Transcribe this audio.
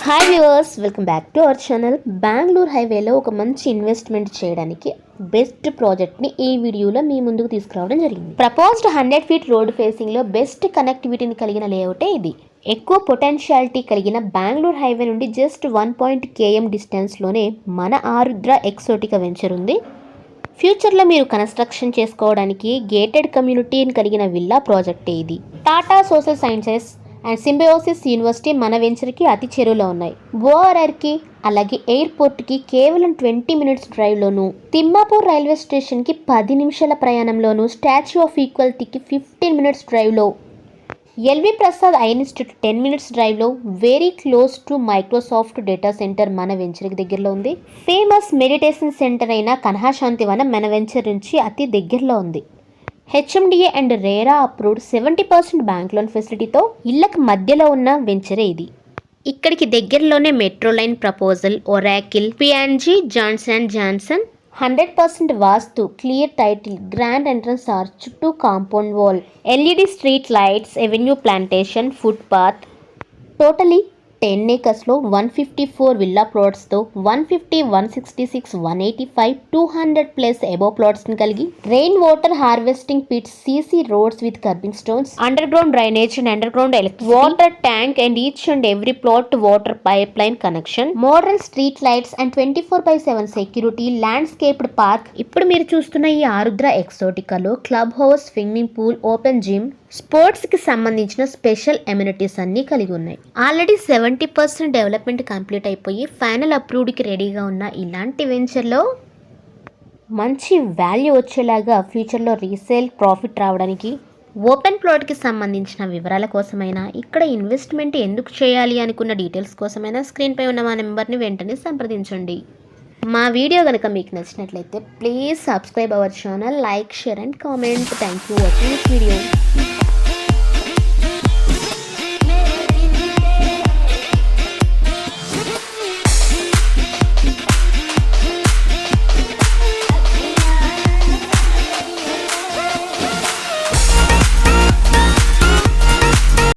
Hi viewers, welcome back to our channel. Bengaluru హైవేలో ఒక మంచి ఇన్వెస్ట్మెంట్ చేయడానికి బెస్ట్ ప్రాజెక్ట్ని ఈ వీడియోలో మీ ముందుకు తీసుకురావడం జరిగింది. ప్రపోజ్డ్ 100 ఫీట్ రోడ్ ఫేసింగ్లో బెస్ట్ కనెక్టివిటీని కలిగిన లేఅవుటే ఇది. ఎక్కువ పొటెన్షియాలిటీ కలిగిన బెంగళూరు హైవే నుండి జస్ట్ 1 km డిస్టెన్స్లోనే మన ఆరుద్ర ఎక్సోటికా వెంచర్ ఉంది. ఫ్యూచర్లో మీరు కన్స్ట్రక్షన్ చేసుకోవడానికి గేటెడ్ కమ్యూనిటీని కలిగిన విల్లా ప్రాజెక్టే ఇది. Tata social sciences and symbiosis university మన వెంచర్కి అతి చేరువలో ఉన్నాయి. ఓఆర్ఆర్కి అలాగే ఎయిర్పోర్ట్కి కేవలం 20 మినిట్స్ డ్రైవ్లోను, తిమ్మాపూర్ రైల్వే స్టేషన్కి 10 నిమిషాల ప్రయాణంలోను, స్టాచ్యూ ఆఫ్ ఈక్వాలిటీకి 15 మినిట్స్ డ్రైవ్లో, LV Prasad eye institute 10 minutes డ్రైవ్లో, very close to Microsoft data center మన వెంచర్కి దగ్గరలో ఉంది. ఫేమస్ మెడిటేషన్ సెంటర్ అయిన కన్హాశాంతివనం మన వెంచర్ నుంచి అతి దగ్గరలో ఉంది. HMDA and RERA approved 70% bank loan ఫెసిలిటీతో ఇళ్లకు మధ్యలో ఉన్న వెంచరే ఇది. ఇక్కడికి దగ్గరలోనే metro line proposal, Oracle, PNG, Johnson and Johnson, 100% vastu, clear title, grand entrance arch, చుట్టూ compound wall, LED street lights, avenue plantation, foot path, totally 10 acresలో 154 విల్లా ప్లాట్స్తో 150, 166, 185, 200+ అబోవ్ ప్లాట్స్ని కలిగి rain water harvesting pits, CC roads with curbing stones, under ground drainage and under ground electricity, water tank and each and every plot water pipe line connection, modern street lights and 24/7 security, landscaped park. ఇప్పుడు మీరు చూస్తున్న ఈ ఆరుద్ర ఎక్సోటికాలో club house, swimming pool, open gym, స్పోర్ట్స్కి సంబంధించిన special amenities అన్నీ కలిగి ఉన్నాయి. ఆల్రెడీ 70% డెవలప్మెంట్ కంప్లీట్ అయిపోయి ఫైనల్ అప్రూవ్డ్కి రెడీగా ఉన్న ఇలాంటి వెంచర్లో మంచి వాల్యూ వచ్చేలాగా ఫ్యూచర్లో రీసేల్ ప్రాఫిట్ రావడానికి, ఓపెన్ ప్లాట్కి సంబంధించిన వివరాల కోసమైనా, ఇక్కడ ఇన్వెస్ట్మెంట్ ఎందుకు చేయాలి అనుకున్న డీటెయిల్స్ కోసమైనా స్క్రీన్పై ఉన్న మా నెంబర్ని వెంటనే సంప్రదించండి. మా వీడియో కనుక మీకు నచ్చినట్లయితే please subscribe our channel, like, share and comment. Thank you watching this video.